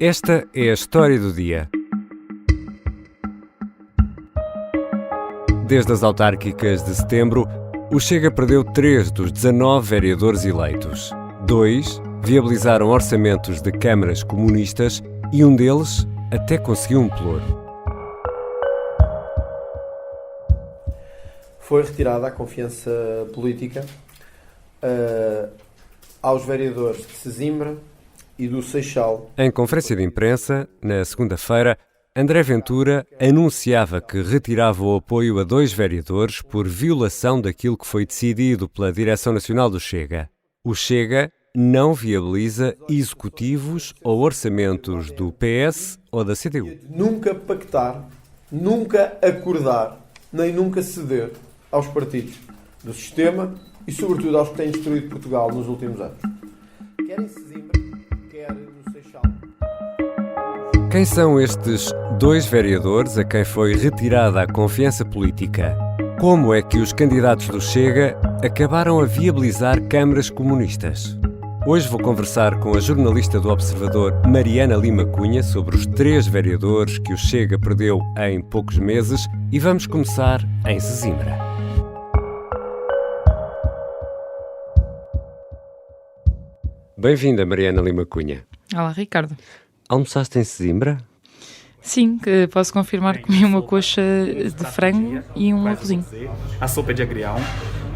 Esta é a história do dia. Desde as autárquicas de setembro, o Chega perdeu 3 dos 19 vereadores eleitos. 2 viabilizaram orçamentos de câmaras comunistas e um deles até conseguiu um pelouro. Foi retirada a confiança política aos vereadores de Sesimbra e do Seixal. Em conferência de imprensa, na segunda-feira, André Ventura anunciava que retirava o apoio a 2 vereadores por violação daquilo que foi decidido pela Direção Nacional do Chega. O Chega não viabiliza executivos ou orçamentos do PS ou da CDU. Nunca pactar, nunca acordar, nem nunca ceder aos partidos do sistema e, sobretudo, aos que têm destruído Portugal nos últimos anos. Quer em Sesimbra, quer no Seixal. Quem são estes 2 vereadores a quem foi retirada a confiança política? Como é que os candidatos do Chega acabaram a viabilizar câmaras comunistas? Hoje vou conversar com a jornalista do Observador Mariana Lima Cunha sobre os 3 vereadores que o Chega perdeu em poucos meses e vamos começar em Sesimbra. Bem-vinda, Mariana Lima Cunha. Olá, Ricardo. Almoçaste em Sesimbra? Sim, que posso confirmar que comi uma coxa de frango e um arrozinho. A sopa de agrião,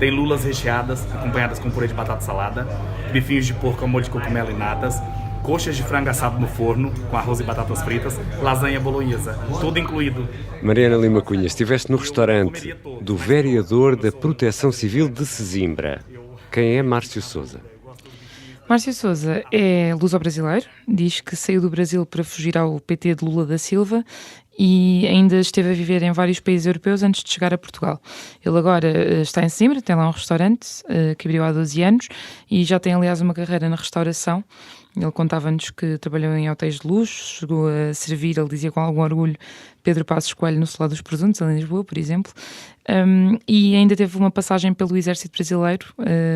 tem lulas recheadas, acompanhadas com purê de batata salada, bifinhos de porco ao molho de cogumelo e natas, coxas de frango assado no forno, com arroz e batatas fritas, lasanha bolonhesa, tudo incluído. Mariana Lima Cunha, estiveste no restaurante do vereador da Proteção Civil de Sesimbra. Quem é Márcio Sousa? Márcio Sousa é luso-brasileiro, diz que saiu do Brasil para fugir ao PT de Lula da Silva e ainda esteve a viver em vários países europeus antes de chegar a Portugal. Ele agora está em Sesimbra, tem lá um restaurante que abriu há 12 anos e já tem, aliás, uma carreira na restauração. Ele contava-nos que trabalhou em hotéis de luxo, chegou a servir, ele dizia com algum orgulho, Pedro Passos Coelho no Solado dos Presuntos, em Lisboa, por exemplo, e ainda teve uma passagem pelo Exército Brasileiro,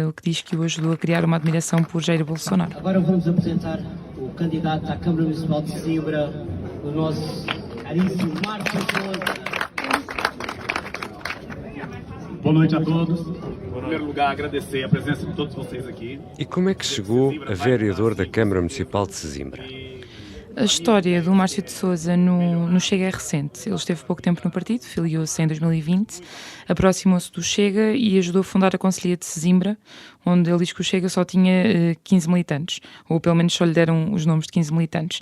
o que diz que o ajudou a criar uma admiração por Jair Bolsonaro. Agora vamos apresentar o candidato à Câmara Municipal de Sesimbra, o nosso caríssimo Márcio Sousa. Boa noite a todos. Em primeiro lugar, agradecer a presença de todos vocês aqui. E como é que chegou a vereador da Câmara Municipal de Sesimbra? A história do Márcio de Sousa no Chega é recente. Ele esteve pouco tempo no partido, filiou-se em 2020, aproximou-se do Chega e ajudou a fundar a Conselhia de Sesimbra, onde ele diz que o Chega só tinha 15 militantes, ou pelo menos só lhe deram os nomes de 15 militantes.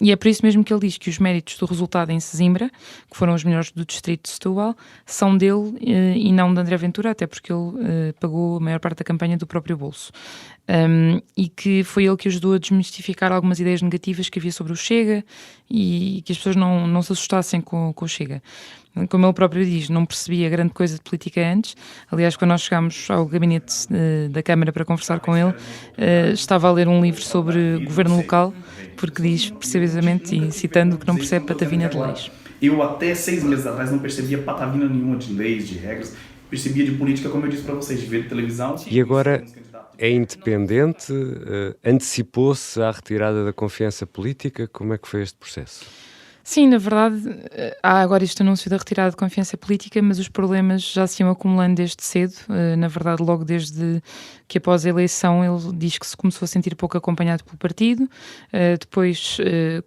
E é por isso mesmo que ele diz que os méritos do resultado em Sesimbra, que foram os melhores do distrito de Setúbal, são dele e não de André Ventura, até porque ele pagou a maior parte da campanha do próprio bolso. E que foi ele que ajudou a desmistificar algumas ideias negativas que havia sobre o Chega e que as pessoas não se assustassem com o Chega. Como ele próprio diz, não percebia grande coisa de política antes. Aliás, quando nós chegámos ao gabinete da Câmara para conversar com ele, estava a ler um livro sobre governo local, porque diz precisamente, e citando, que não percebe patavina de leis. Eu até 6 meses atrás não percebia patavina nenhuma de leis, de regras, percebia de política, como eu disse para vocês, de ver televisão. E agora é independente? Antecipou-se à retirada da confiança política? Como é que foi este processo? Sim, na verdade, há agora este anúncio da retirada de confiança política, mas os problemas já se iam acumulando desde cedo. Na verdade, logo desde que após a eleição ele diz que se começou a sentir pouco acompanhado pelo partido, depois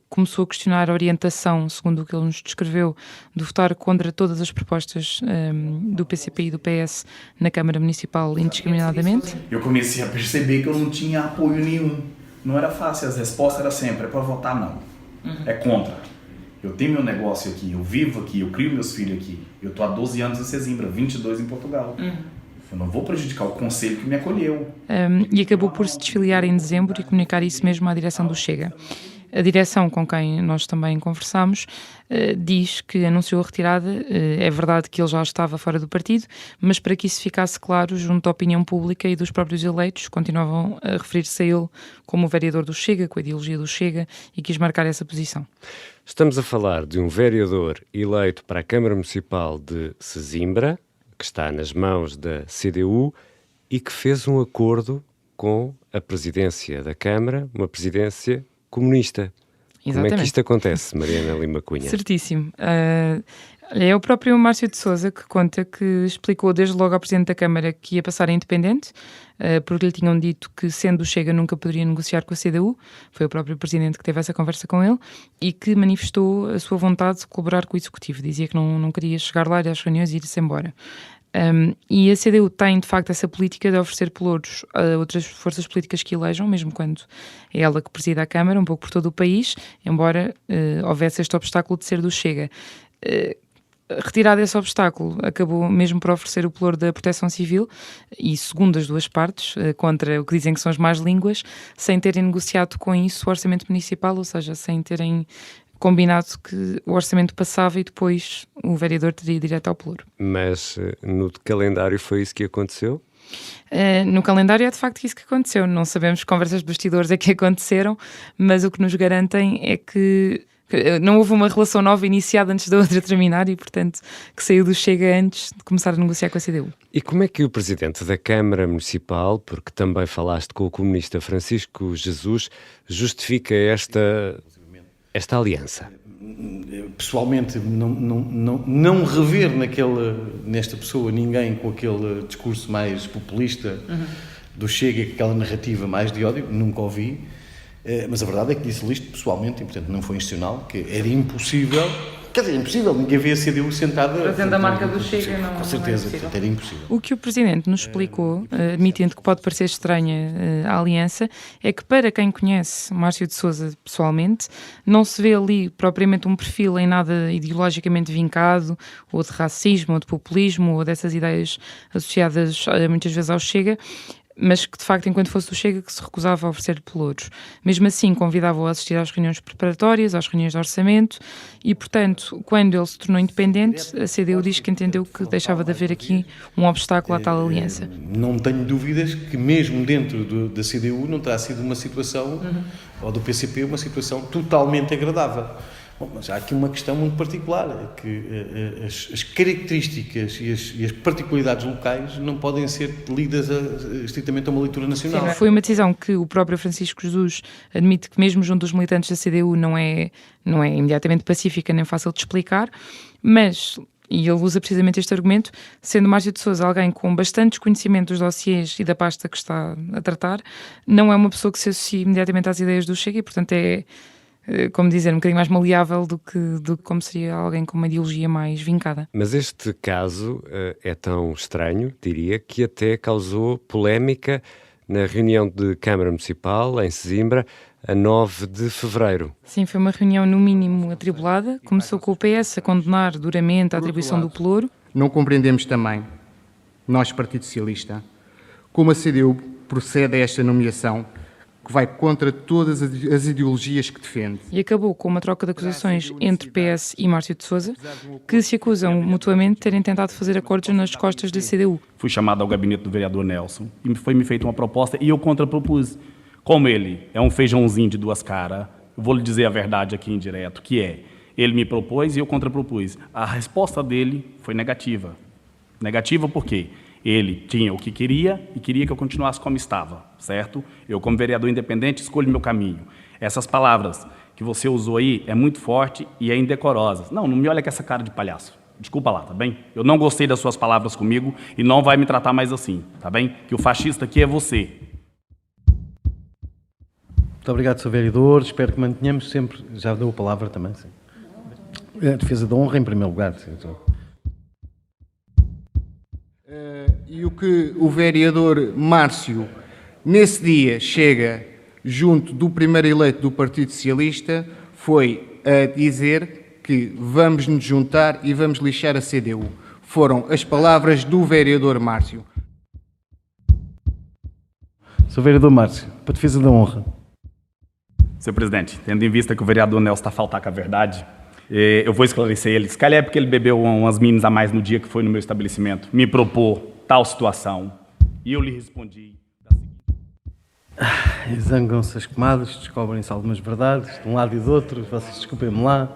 começou a questionar a orientação, segundo o que ele nos descreveu, de votar contra todas as propostas do PCP e do PS na Câmara Municipal indiscriminadamente. Eu comecei a perceber que eu não tinha apoio nenhum. Não era fácil, as respostas eram sempre, é para votar não, é contra. Eu tenho meu negócio aqui, eu vivo aqui, eu crio meus filhos aqui. Eu estou há 12 anos em Sesimbra, 22 em Portugal. Eu não vou prejudicar o conselho que me acolheu. E acabou por se desfiliar em dezembro e comunicar isso mesmo à direção do Chega. A direção com quem nós também conversámos diz que anunciou a retirada. É verdade que ele já estava fora do partido, mas para que isso ficasse claro junto à opinião pública e dos próprios eleitos, continuavam a referir-se a ele como o vereador do Chega, com a ideologia do Chega, e quis marcar essa posição. Estamos a falar de um vereador eleito para a Câmara Municipal de Sesimbra, que está nas mãos da CDU e que fez um acordo com a presidência da Câmara, uma presidência comunista. Como é que isto acontece, Mariana Lima Cunha? Certíssimo. É o próprio Márcio de Sousa que conta que explicou desde logo ao Presidente da Câmara que ia passar a independente, porque lhe tinham dito que, sendo o Chega, nunca poderia negociar com a CDU. Foi o próprio Presidente que teve essa conversa com ele e que manifestou a sua vontade de colaborar com o Executivo. Dizia que não queria chegar lá, ir às reuniões e ir-se embora. E a CDU tem, de facto, essa política de oferecer pelouros a outras forças políticas que elejam, mesmo quando é ela que preside a Câmara, um pouco por todo o país, embora houvesse este obstáculo de ser do Chega. Retirado esse obstáculo, acabou mesmo por oferecer o pelouro da Proteção Civil e, segundo as duas partes, contra o que dizem que são as más línguas, sem terem negociado com isso o orçamento municipal, ou seja, sem terem combinado que o orçamento passava e depois o vereador teria direito ao pelouro. Mas no calendário foi isso que aconteceu? No calendário é de facto isso que aconteceu. Não sabemos que conversas de bastidores é que aconteceram, mas o que nos garantem é que não houve uma relação nova iniciada antes da outra terminar e, portanto, que saiu do Chega antes de começar a negociar com a CDU. E como é que o Presidente da Câmara Municipal, porque também falaste com o comunista Francisco Jesus, justifica esta aliança? Pessoalmente, não rever nesta pessoa ninguém com aquele discurso mais populista do Chega, aquela narrativa mais de ódio, nunca ouvi. Mas a verdade é que disse-lhe isto pessoalmente, e portanto não foi institucional, que era impossível, ninguém vê a CDU sentada... Trazendo a marca do Chega, não. Com certeza, Não é portanto era impossível. O que o Presidente nos explicou, admitindo que pode parecer estranha a aliança, é que para quem conhece Márcio de Sousa pessoalmente, não se vê ali propriamente um perfil em nada ideologicamente vincado, ou de racismo, ou de populismo, ou dessas ideias associadas muitas vezes ao Chega, mas que de facto, enquanto fosse do Chega, que se recusava a oferecer pelouros. Mesmo assim, convidava-o a assistir às reuniões preparatórias, às reuniões de orçamento e, portanto, quando ele se tornou independente, a CDU diz que entendeu que deixava de haver aqui um obstáculo à tal aliança. Não tenho dúvidas que mesmo dentro da CDU não terá sido uma situação, ou do PCP, uma situação totalmente agradável. Bom, mas há aqui uma questão muito particular, é que as características e as particularidades locais não podem ser lidas estritamente a uma leitura nacional. Sim, foi uma decisão que o próprio Francisco Jesus admite que mesmo junto dos militantes da CDU não é imediatamente pacífica nem fácil de explicar, mas, e ele usa precisamente este argumento, sendo Márcio de Sousa alguém com bastante desconhecimento dos dossiês e da pasta que está a tratar, não é uma pessoa que se associa imediatamente às ideias do Chega e, portanto, como dizer, um bocadinho mais maleável do que como seria alguém com uma ideologia mais vincada. Mas este caso é tão estranho, diria, que até causou polémica na reunião de Câmara Municipal, em Sesimbra, a 9 de fevereiro. Sim, foi uma reunião no mínimo atribulada. Começou com o PS a condenar duramente a atribuição do pelouro. Não compreendemos também, nós, Partido Socialista, como a CDU procede a esta nomeação que vai contra todas as ideologias que defende. E acabou com uma troca de acusações entre PS e Márcio de Sousa, que se acusam mutuamente de terem tentado fazer acordos nas costas da CDU. Fui chamado ao gabinete do vereador Nelson e foi-me feita uma proposta e eu contrapropus. Como ele é um feijãozinho de duas caras, vou lhe dizer a verdade aqui em direto, que é, ele me propôs e eu contrapropus. A resposta dele foi negativa. Negativa por quê? Ele tinha o que queria e queria que eu continuasse como estava, certo? Eu, como vereador independente, escolho meu caminho. Essas palavras que você usou aí é muito forte e é indecorosa. Não me olha com essa cara de palhaço. Desculpa lá, tá bem? Eu não gostei das suas palavras comigo e não vai me tratar mais assim, tá bem? Que o fascista aqui é você. Muito obrigado, Sr. Vereador. Espero que mantenhamos sempre... Já deu a palavra também, sim. A defesa da honra, em primeiro lugar, sim. E o que o vereador Márcio, nesse dia, chega junto do primeiro eleito do Partido Socialista, foi a dizer que vamos nos juntar e vamos lixar a CDU. Foram as palavras do vereador Márcio. Sr. Vereador Márcio, para a defesa da honra. Senhor presidente, tendo em vista que o vereador Nelson está a faltar com a verdade, eu vou esclarecer ele. Se calhar é porque ele bebeu umas minas a mais no dia que foi no meu estabelecimento, me propôs tal situação, e eu lhe respondi da seguinte... Zangam-se as comadres, descobrem-se algumas verdades, de um lado e do outro, vocês desculpem-me lá.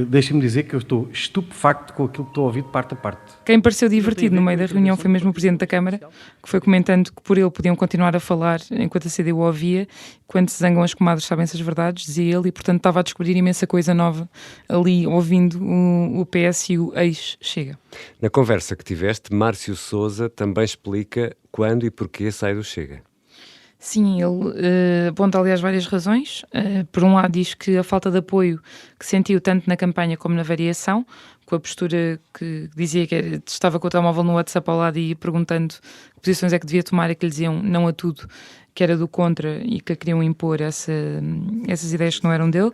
Deixem-me dizer que eu estou estupefacto com aquilo que estou a ouvir de parte a parte. Quem pareceu divertido no meio da reunião foi mesmo o Presidente da Câmara, que foi comentando que por ele podiam continuar a falar enquanto a CDU ouvia. Quando se zangam as comadres sabem-se as verdades, dizia ele, e portanto estava a descobrir imensa coisa nova ali, ouvindo o PS e o ex-Chega. Na conversa que tiveste, Márcio Sousa também explica quando e porquê sai do Chega. Sim, ele aponta aliás várias razões. Por um lado diz que a falta de apoio que sentiu tanto na campanha como na variação, com a postura que dizia que estava com o telemóvel no WhatsApp ao lado e perguntando que posições é que devia tomar, e que lhe diziam não a tudo, que era do contra e que queriam impor essas ideias que não eram dele,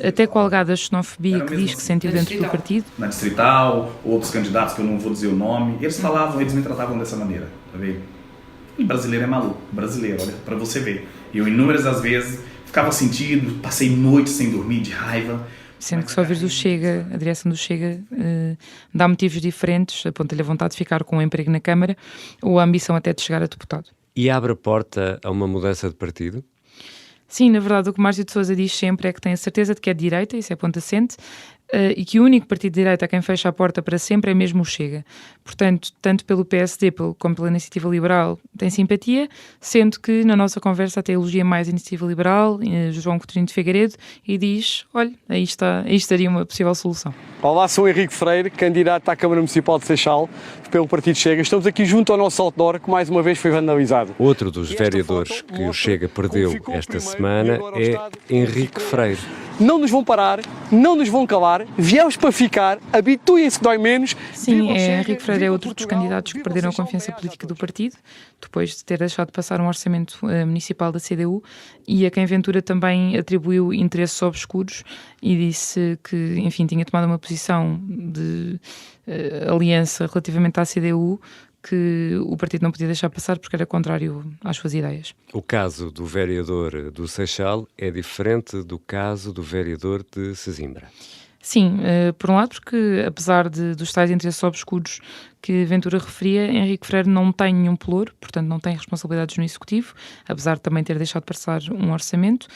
até com a alegada xenofobia que diz que sentiu dentro do partido. Na Distrital, outros candidatos que eu não vou dizer o nome, eles falavam, eles me tratavam dessa maneira, tá vendo? E brasileiro é maluco, brasileiro, olha, pra você ver. Eu inúmeras as vezes ficava sentido, passei noites sem dormir de raiva. Sendo que só ouvires do Chega, a direção do Chega dá motivos diferentes, aponta-lhe a vontade de ficar com um emprego na Câmara ou a ambição até de chegar a deputado. E abre a porta a uma mudança de partido? Sim, na verdade o que Márcio de Sousa diz sempre é que tem a certeza de que é de direita, isso é ponto assente, e que o único partido de direita a quem fecha a porta para sempre é mesmo o Chega. Portanto, tanto pelo PSD como pela Iniciativa Liberal tem simpatia, sendo que na nossa conversa até elogia mais a Iniciativa Liberal, João Coutinho de Figueiredo, e diz, olha, aí estaria uma possível solução. Olá, sou Henrique Freire, candidato à Câmara Municipal de Seixal pelo Partido Chega. Estamos aqui junto ao nosso outdoor, que mais uma vez foi vandalizado. Outro dos vereadores que o Chega perdeu esta semana é Henrique Freire. Não nos vão parar, não nos vão calar, viemos para ficar, habituem-se que dói menos. Sim, Henrique Freire é outro dos candidatos que perderam a confiança política do partido, depois de ter deixado de passar um orçamento municipal da CDU, e a quem Ventura também atribuiu interesses obscuros e disse que, enfim, tinha tomado uma posição de aliança relativamente à CDU, que o partido não podia deixar passar porque era contrário às suas ideias. O caso do vereador do Seixal é diferente do caso do vereador de Sesimbra. Sim, por um lado porque, apesar dos tais interesses obscuros que Ventura referia, Henrique Freire não tem nenhum pelouro, portanto não tem responsabilidades no Executivo, apesar de também ter deixado de passar um orçamento,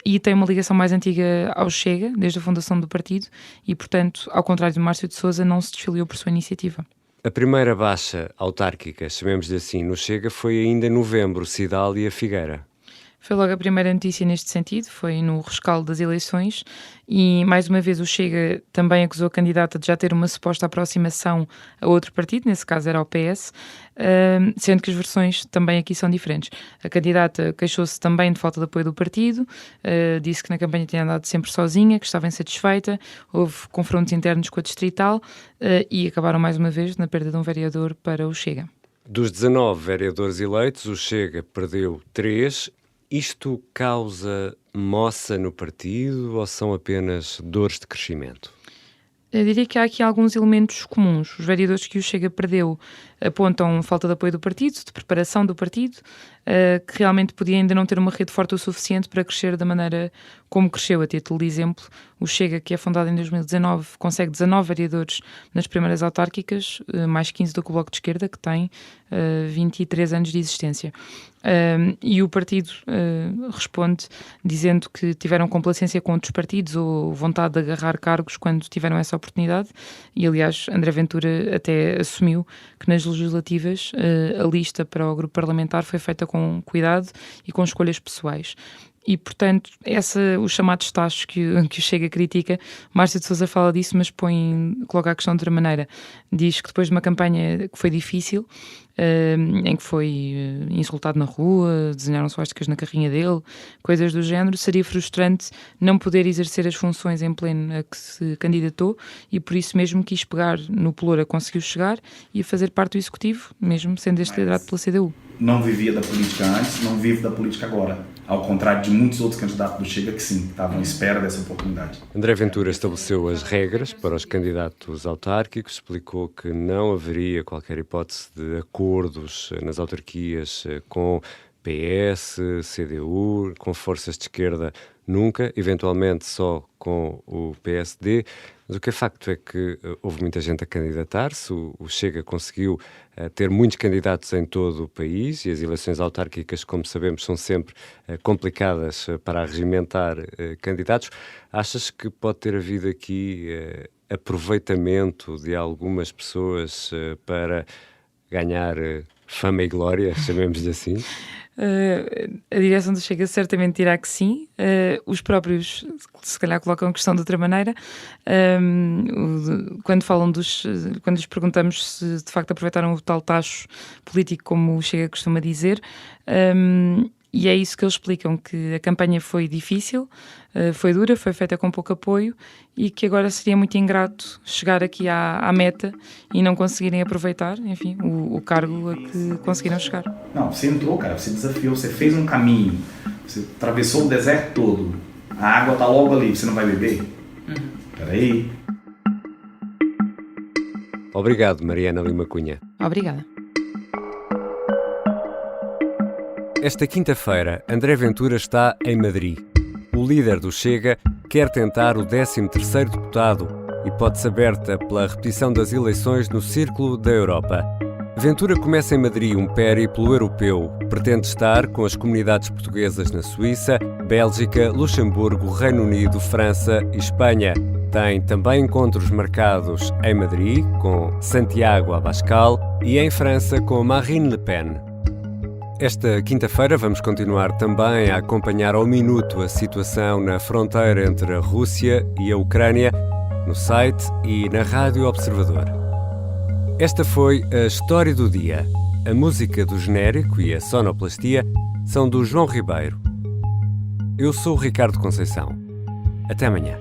e tem uma ligação mais antiga ao Chega, desde a fundação do partido, e portanto, ao contrário de Márcio de Sousa, não se desfiliou por sua iniciativa. A primeira baixa autárquica, chamemos-lhe assim, no Chega foi ainda em novembro, Cidália Figueira. Foi logo a primeira notícia neste sentido, foi no rescaldo das eleições, e mais uma vez o Chega também acusou a candidata de já ter uma suposta aproximação a outro partido, nesse caso era ao PS, sendo que as versões também aqui são diferentes. A candidata queixou-se também de falta de apoio do partido, disse que na campanha tinha andado sempre sozinha, que estava insatisfeita, houve confrontos internos com a Distrital e acabaram mais uma vez na perda de um vereador para o Chega. Dos 19 vereadores eleitos, o Chega perdeu 3. Isto causa moça no partido ou são apenas dores de crescimento? Eu diria que há aqui alguns elementos comuns. Os vereadores que o Chega perdeu apontam falta de apoio do partido, de preparação do partido, que realmente podia ainda não ter uma rede forte o suficiente para crescer da maneira como cresceu. A título de exemplo, o Chega, que é fundado em 2019, consegue 19 vereadores nas primeiras autárquicas, mais 15 do que o Bloco de Esquerda, que tem 23 anos de existência. E o partido responde dizendo que tiveram complacência com outros partidos ou vontade de agarrar cargos quando tiveram essa oportunidade, e aliás André Ventura até assumiu que nas legislativas a lista para o grupo parlamentar foi feita com cuidado e com escolhas pessoais. E, portanto, os chamados tachos que o Chega critica, Márcio de Sousa fala disso, mas coloca a questão de outra maneira. Diz que depois de uma campanha que foi difícil, em que foi insultado na rua, desenharam suásticas na carrinha dele, coisas do género, seria frustrante não poder exercer as funções em pleno a que se candidatou, e por isso mesmo quis pegar no pelouro a conseguiu chegar e a fazer parte do Executivo, mesmo sendo este liderado pela CDU. Não vivia da política antes, não vive da política agora. Ao contrário de muitos outros candidatos do Chega que sim, estavam à espera dessa oportunidade. André Ventura estabeleceu as regras para os candidatos autárquicos, explicou que não haveria qualquer hipótese de acordos nas autarquias com PS, CDU, com forças de esquerda, nunca, eventualmente só com o PSD, Mas o que é facto é que houve muita gente a candidatar-se, o Chega conseguiu ter muitos candidatos em todo o país e as eleições autárquicas, como sabemos, são sempre complicadas para arregimentar candidatos. Achas que pode ter havido aqui aproveitamento de algumas pessoas para ganhar fama e glória, chamemos-lhe assim? A direção do Chega certamente dirá que sim. Os próprios, se calhar, colocam a questão de outra maneira. Quando lhes perguntamos se de facto aproveitaram o tal tacho político, como o Chega costuma dizer, e é isso que eles explicam, que a campanha foi difícil, foi dura, foi feita com pouco apoio e que agora seria muito ingrato chegar aqui à meta e não conseguirem aproveitar, enfim, o cargo a que conseguiram chegar. Não, você entrou, cara, você desafiou, você fez um caminho, você atravessou o deserto todo, a água tá logo ali, você não vai beber? Peraí. Obrigado, Mariana Lima Cunha. Obrigada. Esta quinta-feira, André Ventura está em Madrid. O líder do Chega quer tentar o 13º deputado, hipótese aberta pela repetição das eleições no Círculo da Europa. Ventura começa em Madrid um périplo europeu. Pretende estar com as comunidades portuguesas na Suíça, Bélgica, Luxemburgo, Reino Unido, França e Espanha. Tem também encontros marcados em Madrid, com Santiago Abascal, e em França, com Marine Le Pen. Esta quinta-feira vamos continuar também a acompanhar ao minuto a situação na fronteira entre a Rússia e a Ucrânia, no site e na Rádio Observador. Esta foi a História do Dia. A música do genérico e a sonoplastia são do João Ribeiro. Eu sou o Ricardo Conceição. Até amanhã.